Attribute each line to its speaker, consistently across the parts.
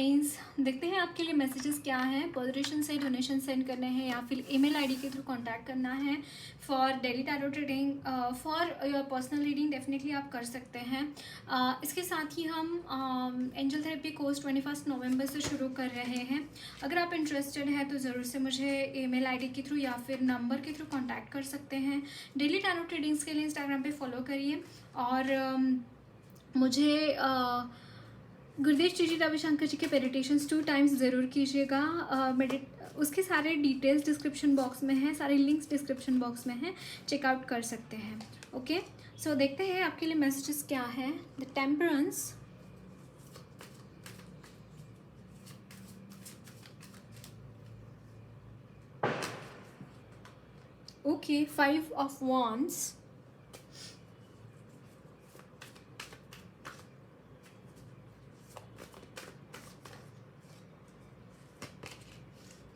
Speaker 1: देखते हैं आपके लिए मैसेजेस क्या हैं। पॉजिटिव से डोनेशन सेंड करने हैं या फिर ईमेल आईडी के थ्रू कांटेक्ट करना है for daily tarot trading, for your personal reading definitely आप कर सकते हैं। इसके साथ ही हम एंजल थेरेपी कोर्स 21 नवंबर से शुरू कर रहे हैं। अगर आप इंटरेस्टेड हैं तो ज़रूर से मुझे ईमेल आईडी के थ्रू या फिर नंबर के थ्रू कांटेक्ट कर सकते हैं। डेली टैरो ट्रेडिंग्स के लिए इंस्टाग्राम पे फॉलो करिए और मुझे गुरुदेव जी रविशंकर जी के मेडिटेशंस 2 टाइम्स ज़रूर कीजिएगा। उसके सारे डिटेल्स डिस्क्रिप्शन बॉक्स में हैं, सारे लिंक्स डिस्क्रिप्शन बॉक्स में हैं, चेकआउट कर सकते हैं। ओके, सो देखते हैं आपके लिए मैसेजेस क्या हैं। The temperance, okay, 5 of wands,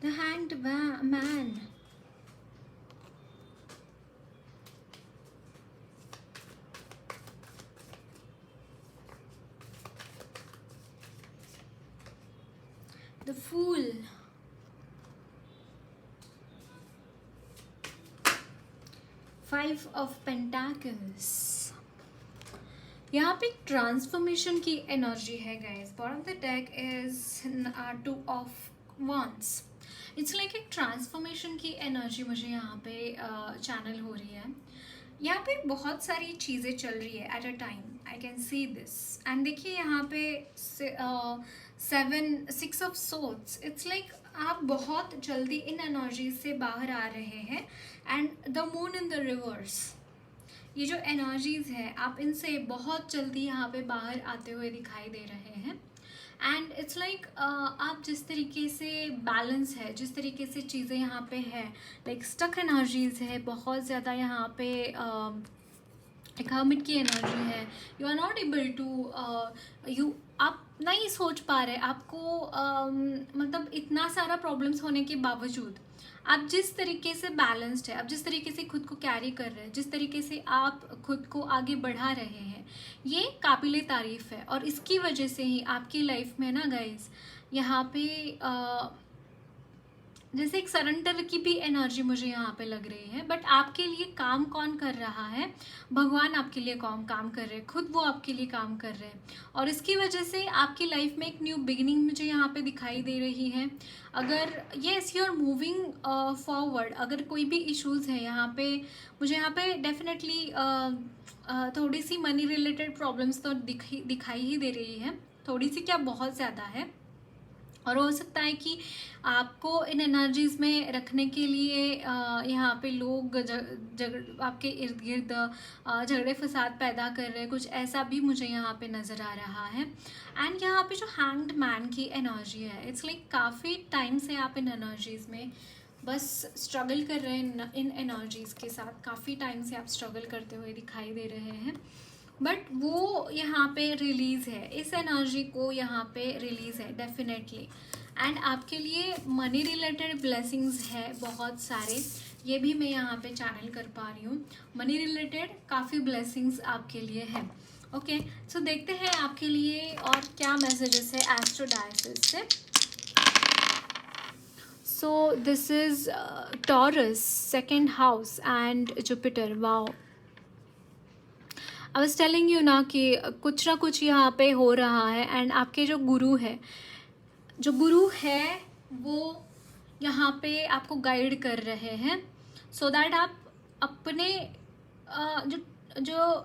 Speaker 1: the hanged man, the fool, 5 of pentacles। यहाँ पे ट्रांसफॉर्मेशन की एनर्जी है guys. Bottom of the deck is 2 of wands। It's like एक ट्रांसफॉर्मेशन की एनर्जी मुझे यहाँ पे चैनल हो रही है। यहाँ पे बहुत सारी चीज़ें चल रही है at a time, I can see this. And देखिए यहाँ पे 6 ऑफ swords। इट्स लाइक आप बहुत जल्दी इन एनर्जी से बाहर आ रहे हैं। And the moon in the reverse, ये जो एनर्जीज है आप इनसे बहुत जल्दी यहाँ पे बाहर आते हुए दिखाई दे रहे हैं। एंड इट्स लाइक आप जिस तरीके से बैलेंस है, जिस तरीके से चीज़ें यहाँ पे है, लाइक स्टक एनर्जीज है बहुत ज़्यादा यहाँ पे। एक हर्मिट की एनर्जी है। You are not able to आप नहीं सोच पा रहे आपको मतलब इतना सारा प्रॉब्लम्स होने के बावजूद आप जिस तरीके से बैलेंस्ड है, आप जिस तरीके से खुद को कैरी कर रहे हैं, जिस तरीके से आप खुद को आगे बढ़ा रहे हैं, ये काबिले तारीफ़ है। और इसकी वजह से ही आपकी लाइफ में ना गाइज यहाँ पे जैसे एक सरेंडर की भी एनर्जी मुझे यहाँ पे लग रही है। बट आपके लिए काम कौन कर रहा है? भगवान आपके लिए काम कर रहे हैं, खुद वो आपके लिए काम कर रहे हैं। और इसकी वजह से आपकी लाइफ में एक न्यू बिगिनिंग मुझे यहाँ पे दिखाई दे रही है। अगर yes you are moving forward, अगर कोई भी इश्यूज़ है यहाँ पे, मुझे यहाँ पे डेफिनेटली थोड़ी सी मनी रिलेटेड प्रॉब्लम्स तो दिखाई ही दे रही है, थोड़ी सी क्या बहुत ज़्यादा है। और हो सकता है कि आपको इन एनर्जीज़ में रखने के लिए यहाँ पे लोग आपके इर्द गिर्द झगड़े फसाद पैदा कर रहे हैं, कुछ ऐसा भी मुझे यहाँ पे नज़र आ रहा है। एंड यहाँ पे जो हैंग्ड मैन की एनर्जी है, इट्स लाइक काफ़ी टाइम से आप इन एनर्जीज़ में बस स्ट्रगल कर रहे हैं। इन एनर्जीज़ के साथ काफ़ी टाइम से आप स्ट्रगल करते हुए दिखाई दे रहे हैं। बट वो यहाँ पे रिलीज़ है, इस एनर्जी को यहाँ पे रिलीज़ है डेफिनेटली। एंड आपके लिए मनी रिलेटेड ब्लेसिंग्स है बहुत सारे, ये भी मैं यहाँ पे चैनल कर पा रही हूँ। मनी रिलेटेड काफ़ी ब्लेसिंग्स आपके लिए हैं। ओके, सो देखते हैं आपके लिए और क्या मैसेजेस है एस्ट्रो डायसिस से। So this is taurus, second house and Jupiter. Wow, I was telling you ना कि कुछ ना कुछ यहाँ पे हो रहा है। एंड आपके जो गुरु है वो यहाँ पे आपको गाइड कर रहे हैं सो दैट आप अपने जो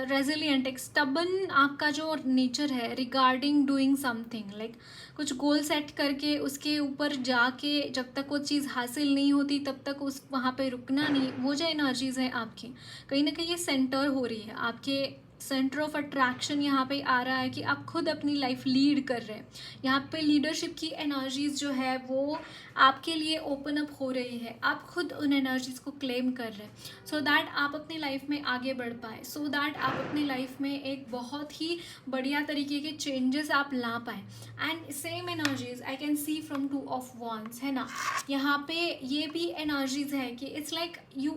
Speaker 1: रेजिलियंट, एक स्टबन आपका जो नेचर है रिगार्डिंग डूइंग समथिंग, लाइक कुछ गोल सेट करके उसके ऊपर जाके जब तक वो चीज़ हासिल नहीं होती तब तक उस वहाँ पे रुकना नहीं। वो जो एनर्जीज़ हैं आपकी कहीं ना कहीं ये सेंटर हो रही है, आपके सेंटर ऑफ अट्रैक्शन यहाँ पे आ रहा है कि आप खुद अपनी लाइफ लीड कर रहे हैं। यहाँ पे लीडरशिप की एनर्जीज जो है वो आपके लिए ओपन अप हो रही है, आप खुद उन एनर्जीज को क्लेम कर रहे हैं सो दैट आप अपनी लाइफ में आगे बढ़ पाए, सो दैट आप अपनी लाइफ में एक बहुत ही बढ़िया तरीके के चेंजेस आप ला पाए। And same energies I can see from 2 of wands, है ना। यहाँ पे ये भी एनर्जीज है कि it's like you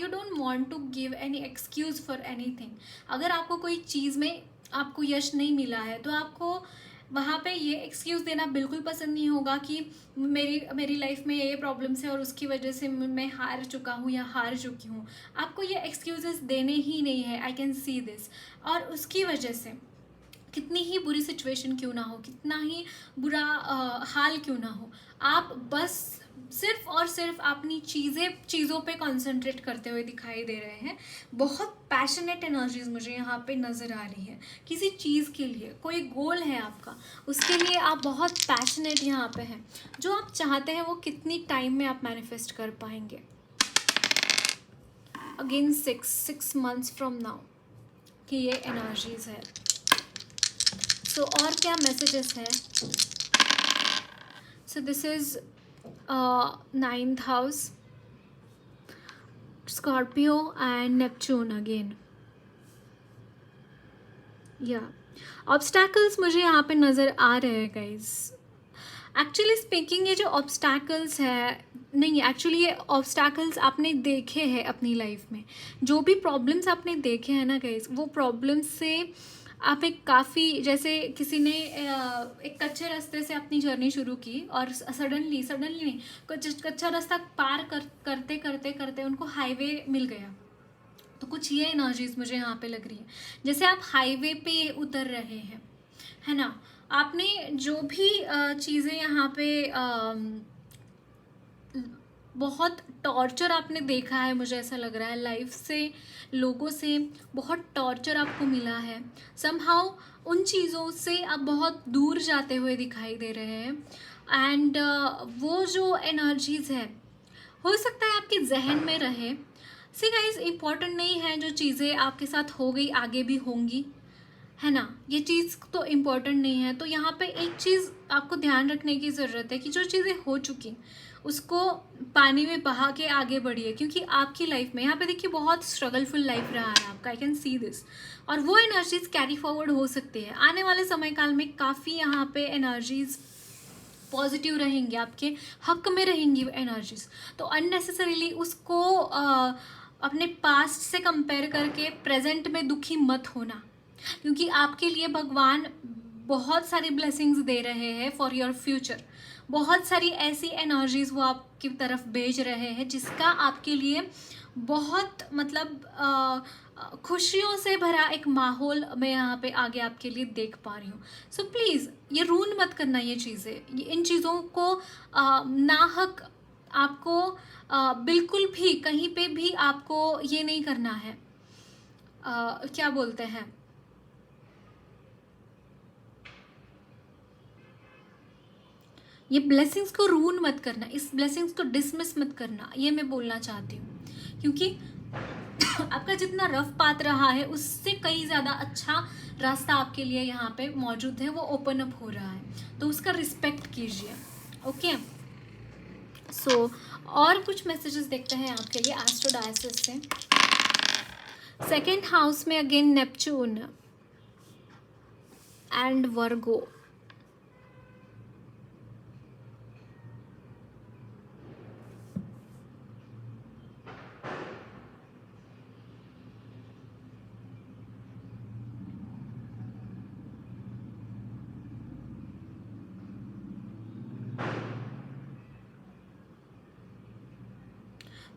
Speaker 1: don't want to give any excuse for anything. अगर आपको कोई चीज़ में आपको यश नहीं मिला है तो आपको वहाँ पे ये एक्सक्यूज़ देना बिल्कुल पसंद नहीं होगा कि मेरी लाइफ में ये प्रॉब्लम्स है और उसकी वजह से मैं हार चुका हूँ या हार चुकी हूँ। आपको ये एक्सक्यूजेस देने ही नहीं है, आई कैन सी दिस। और उसकी वजह से कितनी ही बुरी सिचुएशन क्यों ना हो, कितना ही बुरा हाल क्यों ना हो, आप बस सिर्फ और सिर्फ अपनी चीज़ों पे कंसंट्रेट करते हुए दिखाई दे रहे हैं। बहुत पैशनेट एनर्जीज मुझे यहाँ पे नज़र आ रही है। किसी चीज़ के लिए कोई गोल है आपका, उसके लिए आप बहुत पैशनेट यहाँ पे हैं। जो आप चाहते हैं वो कितनी टाइम में आप मैनिफेस्ट कर पाएंगे। अगेन 6 months फ्रॉम नाउ कि ये एनर्जीज है। सो और क्या मैसेजेस है? So this is 9th house, Scorpio and Neptune again. Obstacles मुझे यहाँ पे नज़र आ रहे हैं गाइज। एक्चुअली स्पीकिंग ये जो ऑब्स्टैकल्स है, नहीं एक्चुअली ये ऑब्स्टैकल्स आपने देखे हैं अपनी लाइफ में। जो भी प्रॉब्लम्स आपने देखे हैं ना गाइज, वो प्रॉब्लम्स से आप एक काफ़ी, जैसे किसी ने एक कच्चे रास्ते से अपनी जर्नी शुरू की और सडनली नहीं, कच्चा रास्ता पार करते करते करते उनको हाईवे मिल गया। तो कुछ ये एनर्जीज मुझे यहाँ पे लग रही है, जैसे आप हाईवे पे उतर रहे हैं, है ना। आपने जो भी चीज़ें यहाँ पे बहुत टॉर्चर आपने देखा है, मुझे ऐसा लग रहा है लाइफ से, लोगों से बहुत टॉर्चर आपको मिला है। समहाउ उन चीज़ों से आप बहुत दूर जाते हुए दिखाई दे रहे हैं। एंड वो जो एनर्जीज़ है, हो सकता है आपके जहन में रहे। सी गाइस, इम्पॉर्टेंट नहीं है जो चीज़ें आपके साथ हो गई आगे भी होंगी, है ना। ये चीज़ तो इम्पॉर्टेंट नहीं है। तो यहाँ पे एक चीज़ आपको ध्यान रखने की ज़रूरत है कि जो चीज़ें हो चुकी उसको पानी में बहा के आगे बढ़िए, क्योंकि आपकी लाइफ में यहाँ पे देखिए बहुत स्ट्रगलफुल लाइफ रहा है आपका, आई कैन सी दिस। और वो एनर्जीज कैरी फॉरवर्ड हो सकती है आने वाले समय काल में। काफ़ी यहाँ पे एनर्जीज पॉजिटिव रहेंगी, आपके हक में रहेंगी एनर्जीज। तो अननेसेसरीली उसको अपने पास्ट से कंपेयर करके प्रेजेंट में दुखी मत होना, क्योंकि आपके लिए भगवान बहुत सारी ब्लेसिंग्स दे रहे हैं फॉर योर फ्यूचर। बहुत सारी ऐसी एनर्जीज वो आपकी तरफ भेज रहे हैं जिसका आपके लिए बहुत मतलब खुशियों से भरा एक माहौल मैं यहाँ पे आगे आपके लिए देख पा रही हूँ। सो प्लीज़ ये रूल मत करना, ये चीज़ें, इन चीज़ों को नाहक आपको बिल्कुल भी कहीं पे भी आपको ये नहीं करना है। क्या बोलते हैं, ये ब्लेसिंग्स को रून मत करना, इस ब्लेसिंग्स को डिसमिस मत करना, ये मैं बोलना चाहती हूँ। क्योंकि आपका जितना रफ पाथ रहा है उससे कई ज़्यादा अच्छा रास्ता आपके लिए यहाँ पे मौजूद है, वो ओपन अप हो रहा है, तो उसका रिस्पेक्ट कीजिए। ओके, सो और कुछ मैसेजेस देखते हैं आपके लिए एस्ट्रो डायसिस से। 2nd हाउस में अगेन नेपच्यून एंड वर्गो।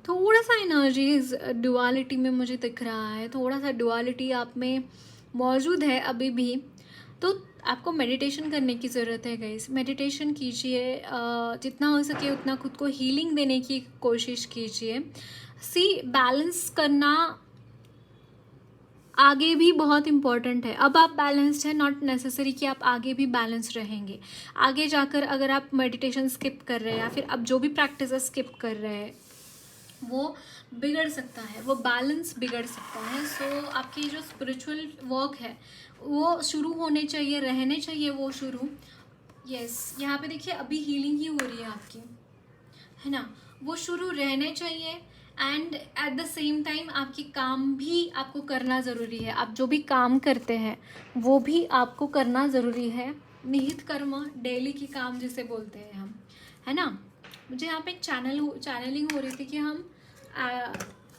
Speaker 1: थोड़ा सा एनर्जीज डुअलिटी में मुझे दिख रहा है, थोड़ा सा डुअलिटी आप में मौजूद है अभी भी। तो आपको मेडिटेशन करने की ज़रूरत है गाइस, मेडिटेशन कीजिए, जितना हो सके उतना खुद को हीलिंग देने की कोशिश कीजिए। सी, बैलेंस करना आगे भी बहुत इम्पॉर्टेंट है। अब आप बैलेंस्ड है, नॉट नेसेसरी कि आप आगे भी बैलेंस रहेंगे। आगे जाकर अगर आप मेडिटेशन स्किप कर रहे हैं या फिर अब जो भी प्रैक्टिस स्किप कर रहे हैं, वो बिगड़ सकता है, वो बैलेंस बिगड़ सकता है। सो आपकी जो स्पिरिचुअल वर्क है वो शुरू होने चाहिए, रहने चाहिए वो शुरू। यस, यहाँ पे देखिए अभी हीलिंग ही हो रही है आपकी, है ना, वो शुरू रहने चाहिए। And at the same time आपकी काम भी आपको करना ज़रूरी है। आप जो भी काम करते हैं वो भी आपको करना ज़रूरी है। निहित कर्म, डेली की काम जिसे बोलते हैं हम, है ना। मुझे यहाँ पे एक चैनलिंग हो रही थी कि हम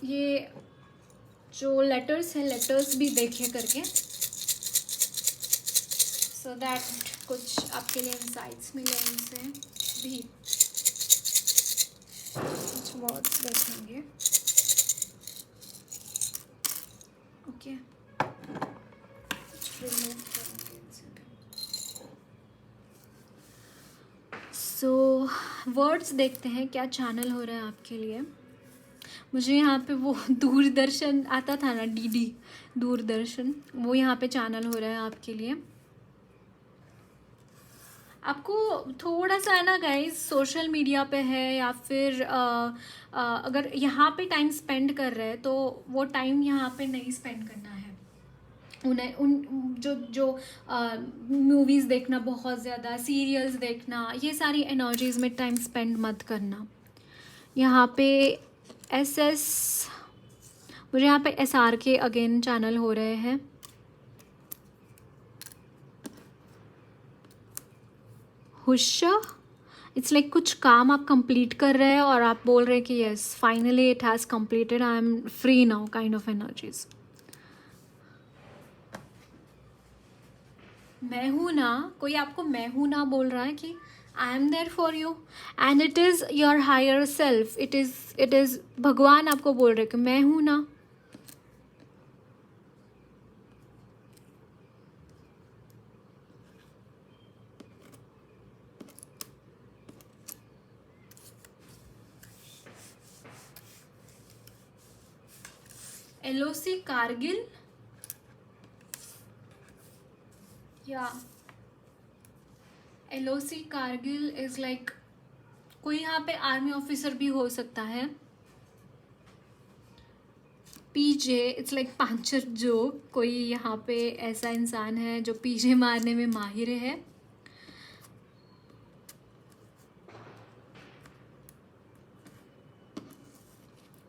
Speaker 1: ये जो लेटर्स है, लेटर्स भी देखे करके, सो दैट कुछ आपके लिए इंसाइट्स मिले इनसे भी, कुछ वर्ड्स देखेंगे। ओके, कुछ रिमूव करेंगे इनसे भी। सो वर्ड्स देखते हैं क्या चैनल हो रहा है आपके लिए। मुझे यहाँ पे वो दूरदर्शन आता था ना, डीडी दूरदर्शन, वो यहाँ पे चैनल हो रहा है आपके लिए। आपको थोड़ा सा है ना गाइस, सोशल मीडिया पे है या फिर अगर यहाँ पे टाइम स्पेंड कर रहे हैं तो वो टाइम यहाँ पे नहीं स्पेंड करना है। उन्हें उन जो जो मूवीज़ देखना, बहुत ज़्यादा सीरियल्स देखना, ये सारी एनर्जीज़ में टाइम स्पेंड मत करना। यहाँ पे मुझे यहाँ पे SR के अगेन चैनल हो रहे हैं। हुश, इट्स लाइक कुछ काम आप कंप्लीट कर रहे हैं और आप बोल रहे हैं कि yes finally it has completed, I am free now, kind of energies. मैं हूँ ना, कोई आपको मैं हूँ ना बोल रहा है कि I am there for you, and it is your higher self, it is भगवान आपको बोल रहे कि मैं हूँ ना। LOC कारगिल, या LOC कारगिल इज लाइक कोई यहाँ पे आर्मी ऑफिसर भी हो सकता है। PJ, इट्स लाइक पांचर जोक, कोई यहाँ पे ऐसा इंसान है जो PJ मारने में माहिर है।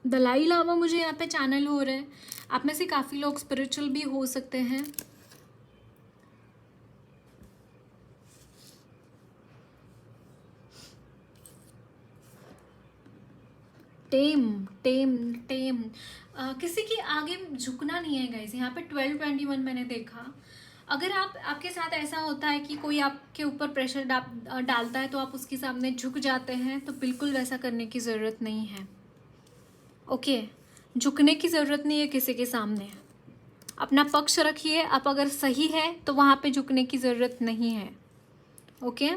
Speaker 1: दलाई लामा मुझे यहाँ पे चैनल हो रहे हैं। आप में से काफ़ी लोग स्पिरिचुअल भी हो सकते हैं। टेम किसी के आगे झुकना नहीं है गाइस। यहाँ पे 1221 मैंने देखा। अगर आपके साथ ऐसा होता है कि कोई आपके ऊपर प्रेशर डालता है तो आप उसके सामने झुक जाते हैं, तो बिल्कुल वैसा करने की ज़रूरत नहीं है। ओके, झुकने की ज़रूरत नहीं है किसी के सामने। अपना पक्ष रखिए, आप अगर सही है तो वहाँ पे झुकने की ज़रूरत नहीं है। ओके,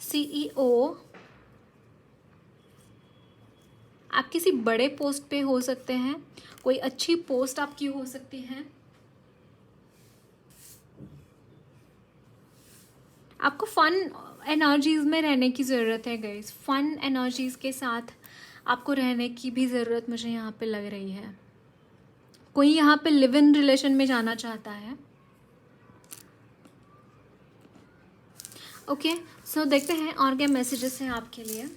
Speaker 1: CEO, आप किसी बड़े पोस्ट पे हो सकते हैं, कोई अच्छी पोस्ट आपकी हो सकती है। आपको फन एनर्जीज में रहने की ज़रूरत है गाइस। फन एनर्जीज के साथ आपको रहने की भी ज़रूरत मुझे यहाँ पे लग रही है। कोई यहाँ पे लिव इन रिलेशन में जाना चाहता है। ओके, सो देखते हैं और क्या मैसेजेस हैं आपके लिए।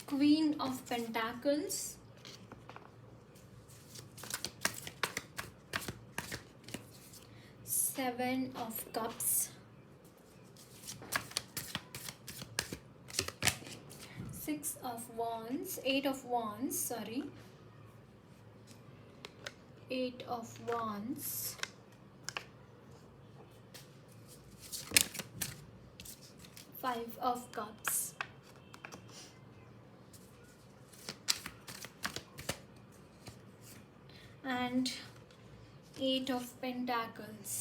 Speaker 1: Queen of Pentacles, Seven of Cups, Six of Wands, Eight of Wands, sorry, Eight of Wands, Five of Cups, and Eight of Pentacles.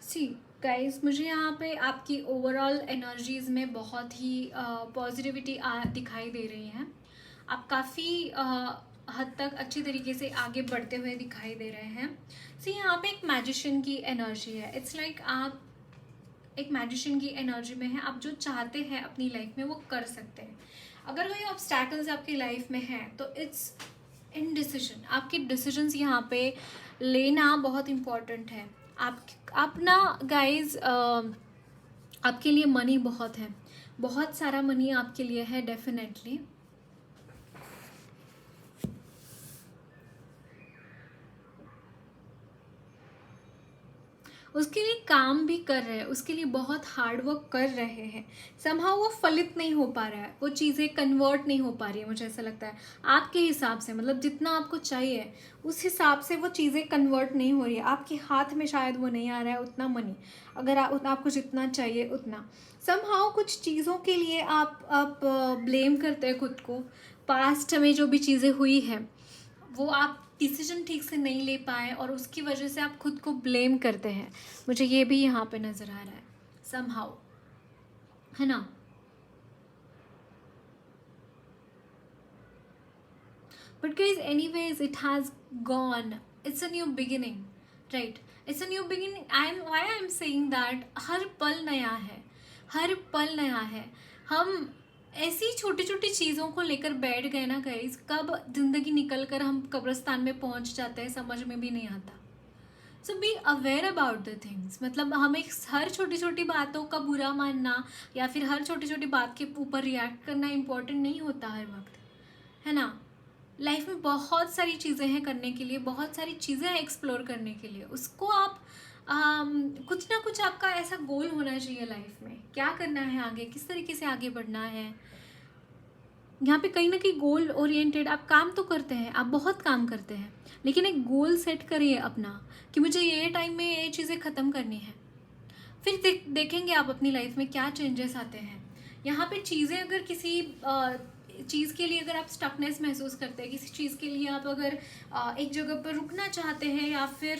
Speaker 1: See guys, मुझे यहाँ पे आपकी ओवरऑल एनर्जीज़ में बहुत ही पॉजिटिविटी दिखाई दे रही है। आप काफ़ी हद तक अच्छी तरीके से आगे बढ़ते हुए दिखाई दे रहे हैं। सी यहाँ पे एक मैजिशियन की एनर्जी है। इट्स लाइक आप एक मैजिशियन की एनर्जी में है। आप जो चाहते हैं अपनी लाइफ में वो कर सकते हैं। अगर कोई ऑब्स्टैकल्स आपकी लाइफ में हैं तो इट्स इनडिसीजन, आपके डिसीजंस यहाँ पे लेना बहुत इम्पोर्टेंट है। आप ना गाइज, आपके लिए मनी बहुत है, बहुत सारा मनी आपके लिए है डेफिनेटली। उसके लिए काम भी कर रहे हैं, उसके लिए बहुत हार्ड वर्क कर रहे हैं, समहाउ वो फलित नहीं हो पा रहा है, वो चीज़ें कन्वर्ट नहीं हो पा रही है। मुझे ऐसा लगता है आपके हिसाब से, मतलब जितना आपको चाहिए उस हिसाब से वो चीज़ें कन्वर्ट नहीं हो रही है, आपके हाथ में शायद वो नहीं आ रहा है उतना मनी, अगर आपको जितना चाहिए उतना। समहाउ कुछ चीज़ों के लिए आप ब्लेम करते हैं खुद को, पास्ट में जो भी चीज़ें हुई है वो आप डिसीजन ठीक से नहीं ले पाए और उसकी वजह से आप खुद को ब्लेम करते हैं। मुझे ये भी यहाँ पे नज़र आ रहा है समहाउ, है ना। But guys anyways it has gone, it's a new beginning, right, it's a new beginning. I am saying that हर पल नया है, हर पल नया है। हम ऐसी छोटी छोटी चीज़ों को लेकर बैठ गए ना गाइज, कब जिंदगी निकल कर हम कब्रिस्तान में पहुंच जाते हैं समझ में भी नहीं आता। So be aware about the things, मतलब हमें हर छोटी छोटी बातों का बुरा मानना या फिर हर छोटी छोटी बात के ऊपर रिएक्ट करना इम्पोर्टेंट नहीं होता हर वक्त, है ना। लाइफ में बहुत सारी चीज़ें हैं करने के लिए, बहुत सारी चीज़ें हैं एक्सप्लोर करने के लिए, उसको आप कुछ ना कुछ आपका ऐसा गोल होना चाहिए लाइफ में, क्या करना है आगे, किस तरीके से आगे बढ़ना है। यहाँ पे कहीं ना कहीं गोल ओरिएंटेड आप काम तो करते हैं, आप बहुत काम करते हैं, लेकिन एक गोल सेट करिए अपना कि मुझे ये टाइम में ये चीज़ें ख़त्म करनी है। फिर देखेंगे आप अपनी लाइफ में क्या चेंजेस आते हैं। यहाँ पे चीज़ें अगर किसी चीज़ के लिए अगर आप स्टकनेस महसूस करते हैं, किसी चीज़ के लिए आप अगर एक जगह पर रुकना चाहते हैं या फिर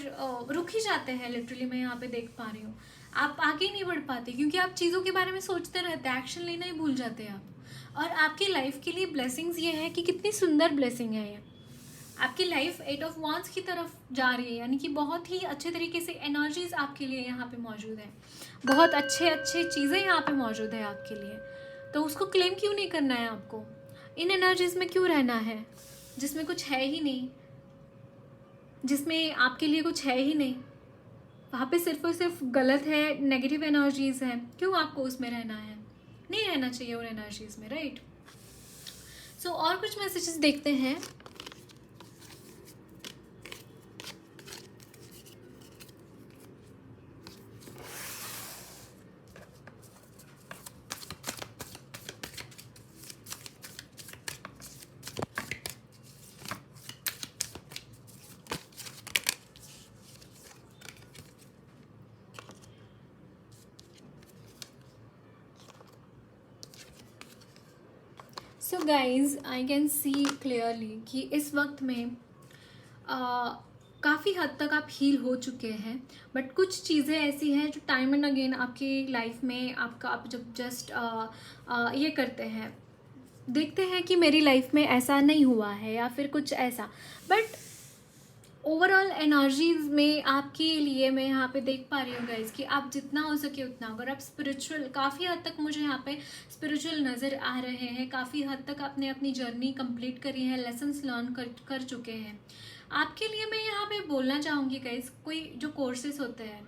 Speaker 1: रुक ही जाते हैं, लिटरली मैं यहाँ पे देख पा रही हूँ, आप आगे नहीं बढ़ पाते क्योंकि आप चीज़ों के बारे में सोचते रहते हैं, एक्शन लेना ही भूल जाते हैं आप। और आपकी लाइफ के लिए ब्लेसिंग्स ये है कि कितनी सुंदर ब्लेसिंग है ये, आपकी लाइफ 8 ऑफ वांड्स की तरफ जा रही है, यानी कि बहुत ही अच्छे तरीके से एनर्जीज आपके लिए यहाँ पे मौजूद है, बहुत अच्छे अच्छे चीज़ें यहाँ पे मौजूद है आपके लिए। तो उसको क्लेम क्यों नहीं करना है आपको, इन एनर्जीज में क्यों रहना है जिसमें कुछ है ही नहीं, जिसमें आपके लिए कुछ है ही नहीं, वहाँ पे सिर्फ और सिर्फ गलत है, नेगेटिव एनर्जीज हैं, क्यों आपको उसमें रहना है, नहीं रहना चाहिए उन एनर्जीज में, राइट। सो और कुछ मैसेजेस देखते हैं। So guys I can see clearly कि इस वक्त में काफ़ी हद तक आप हील हो चुके हैं, बट कुछ चीज़ें ऐसी हैं जो टाइम एंड अगेन आपकी लाइफ में आप जब जस्ट ये करते हैं, देखते हैं कि मेरी लाइफ में ऐसा नहीं हुआ है या फिर कुछ ऐसा, बट ओवरऑल एनर्जीज में आपके लिए मैं यहाँ पे देख पा रही हूँ गाइज कि आप जितना हो सके उतना, अगर आप स्पिरिचुअल, काफ़ी हद तक मुझे यहाँ पे स्पिरिचुअल नज़र आ रहे हैं, काफ़ी हद तक आपने अपनी जर्नी कंप्लीट करी है, लेसन्स लर्न कर चुके हैं। आपके लिए मैं यहाँ पे बोलना चाहूँगी गाइज, कोई जो कोर्सेज होते हैं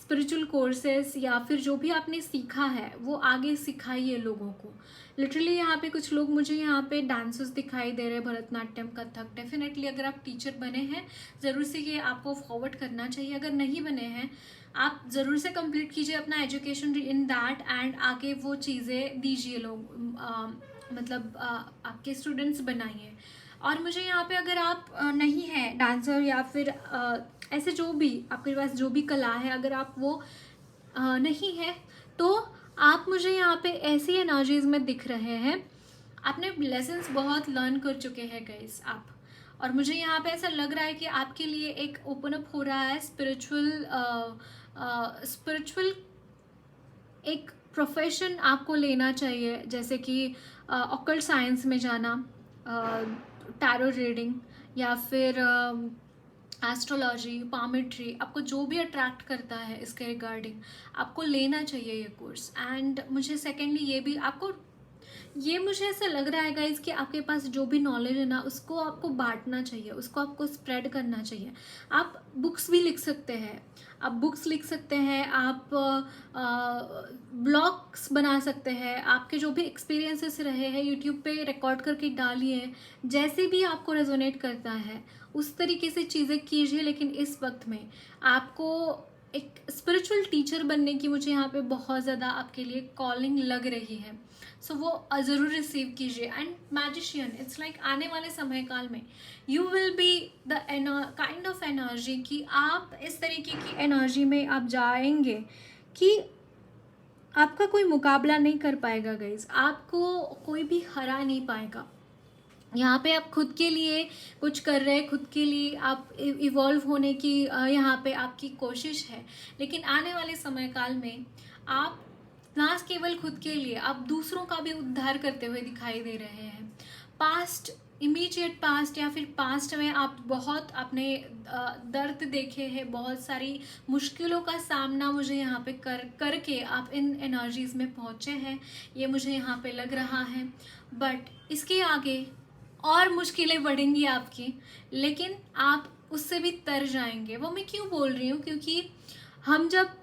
Speaker 1: स्पिरिचुअल कोर्सेज या फिर जो भी आपने सीखा है वो आगे सिखाइए लोगों को। लिटरली यहाँ पे कुछ लोग मुझे यहाँ पे डांसेस दिखाई दे रहे हैं, भरतनाट्यम, कथक। डेफिनेटली अगर आप टीचर बने हैं ज़रूर से ये आपको फॉरवर्ड करना चाहिए, अगर नहीं बने हैं आप ज़रूर से कंप्लीट कीजिए अपना एजुकेशन इन दैट एंड आगे वो चीज़ें दीजिए लोग, मतलब आपके स्टूडेंट्स बनाइए। और मुझे यहाँ पे अगर आप नहीं हैं डांसर या फिर ऐसे जो भी आपके पास जो भी कला है, अगर आप वो नहीं है तो आप मुझे यहाँ पे ऐसी एनर्जीज में दिख रहे हैं, आपने लेसन्स बहुत लर्न कर चुके हैं गाइस आप, और मुझे यहाँ पे ऐसा लग रहा है कि आपके लिए एक ओपन अप हो रहा है स्पिरिचुअल एक प्रोफेशन आपको लेना चाहिए, जैसे कि ऑकल्ट साइंस में जाना, टैरो रीडिंग या फिर एस्ट्रोलॉजी, पामेट्री, आपको जो भी अट्रैक्ट करता है इसके रिगार्डिंग आपको लेना चाहिए ये कोर्स। एंड मुझे सेकेंडली ये भी आपको ये मुझे ऐसा लग रहा है गाइज कि आपके पास जो भी नॉलेज है ना, उसको आपको बांटना चाहिए, उसको आपको स्प्रेड करना चाहिए। आप बुक्स भी लिख सकते हैं, आप बुक्स लिख सकते हैं, आप ब्लॉग्स बना सकते हैं, आपके जो भी एक्सपीरियंसेस रहे हैं यूट्यूब पे रिकॉर्ड करके डालिए, जैसे भी आपको रेजोनेट करता है उस तरीके से चीज़ें कीजिए। लेकिन इस वक्त में आपको एक स्पिरिचुअल टीचर बनने की मुझे यहाँ पे बहुत ज़्यादा आपके लिए कॉलिंग लग रही है। सो वो ज़रूर रिसीव कीजिए। एंड मैजिशियन, इट्स लाइक आने वाले समय काल में you will be the kind of energy कि आप इस तरीके की एनर्जी में आप जाएंगे कि आपका कोई मुकाबला नहीं कर पाएगा गाइज, आपको कोई भी हरा नहीं पाएगा। यहाँ पे आप खुद के लिए कुछ कर रहे हैं, खुद के लिए आप इवॉल्व होने की यहाँ पे आपकी कोशिश है। लेकिन आने वाले समय काल में आप ना केवल खुद के लिए, आप दूसरों का भी उद्धार करते हुए दिखाई दे रहे हैं। पास्ट, इमीडिएट पास्ट या फिर पास्ट में आप बहुत अपने दर्द देखे हैं, बहुत सारी मुश्किलों का सामना मुझे यहाँ पे करके आप इन एनर्जीज़ में पहुँचे हैं, ये मुझे यहाँ पे लग रहा है। बट इसके आगे और मुश्किलें बढ़ेंगी आपकी, लेकिन आप उससे भी तर जाएंगे। वो मैं क्यों बोल रही हूँ, क्योंकि हम जब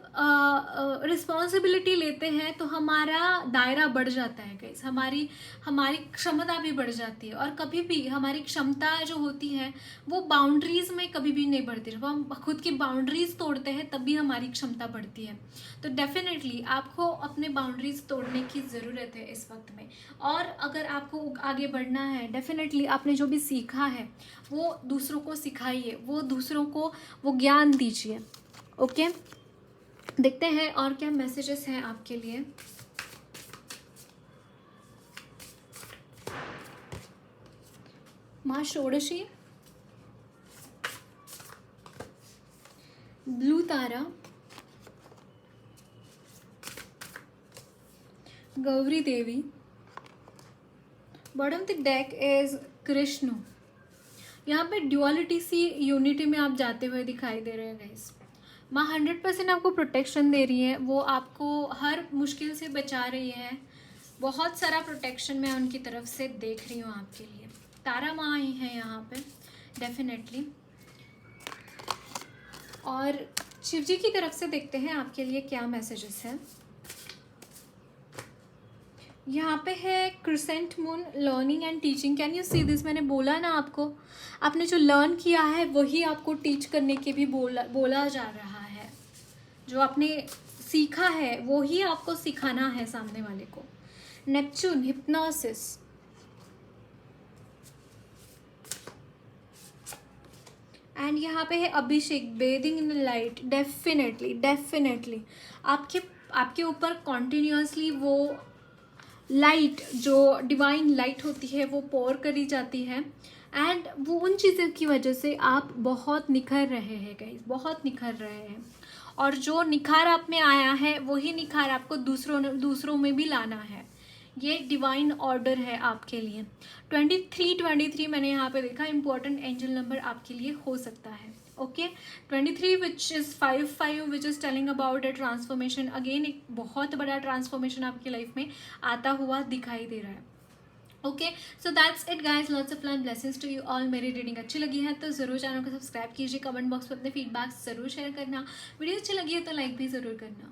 Speaker 1: रिस्पॉन्सिबिलिटी लेते हैं तो हमारा दायरा बढ़ जाता है गाइस, हमारी क्षमता भी बढ़ जाती है। और कभी भी हमारी क्षमता जो होती है वो बाउंड्रीज़ में कभी भी नहीं बढ़ती। जब हम खुद की बाउंड्रीज़ तोड़ते हैं तभी हमारी क्षमता बढ़ती है। तो डेफिनेटली आपको अपने बाउंड्रीज़ तोड़ने की ज़रूरत है इस वक्त में। और अगर आपको आगे बढ़ना है, डेफिनेटली आपने जो भी सीखा है वो दूसरों को सिखाइए, वो दूसरों को वो ज्ञान दीजिए। ओके, देखते हैं और क्या मैसेजेस हैं आपके लिए। माँ Shodashi, blue Tara, Gauri Devi. Bottom the deck is Krishna. यहाँ पे ड्युअलिटी सी यूनिटी में आप जाते हुए दिखाई दे रहे हैं गाइस। माँ 100% आपको प्रोटेक्शन दे रही है, वो आपको हर मुश्किल से बचा रही है। बहुत सारा प्रोटेक्शन मैं उनकी तरफ से देख रही हूँ आपके लिए। तारा माँ ही है यहाँ पे डेफिनेटली। और शिव जी की तरफ से देखते हैं आपके लिए क्या मैसेजेस हैं। यहाँ पे है crescent moon, learning and teaching. Can you see this? मैंने बोला ना आपको, आपने जो लर्न किया है वही आपको टीच करने के भी बोला जा रहा है। जो आपने सीखा है वो ही आपको सिखाना है सामने वाले को। Neptune, hypnosis. एंड यहाँ पे है अभिषेक, bathing in the light. Definitely आपके ऊपर कॉन्टिन्यूसली वो लाइट, जो डिवाइन लाइट होती है वो पोर करी जाती है। एंड वो उन चीज़ों की वजह से आप बहुत निखर रहे हैं गाइस, बहुत निखर रहे हैं। और जो निखार आप में आया है वही निखार आपको दूसरों में भी लाना है। ये डिवाइन ऑर्डर है आपके लिए। 23 मैंने यहाँ पे देखा, इंपॉर्टेंट एंजल नंबर आपके लिए हो सकता है। Okay, 23 which is 55 which is telling about a transformation. Again एक बहुत बड़ा ट्रांसफॉर्मेशन आपकी लाइफ में आता हुआ दिखाई दे रहा है। Okay, so that's it guys, lots of love blessings to you all. मेरी रीडिंग अच्छी लगी है तो ज़रूर चैनल को सब्सक्राइब कीजिए, कमेंट बॉक्स में अपने फीडबैक ज़रूर शेयर करना। वीडियो अच्छी लगी है तो लाइक भी ज़रूर करना।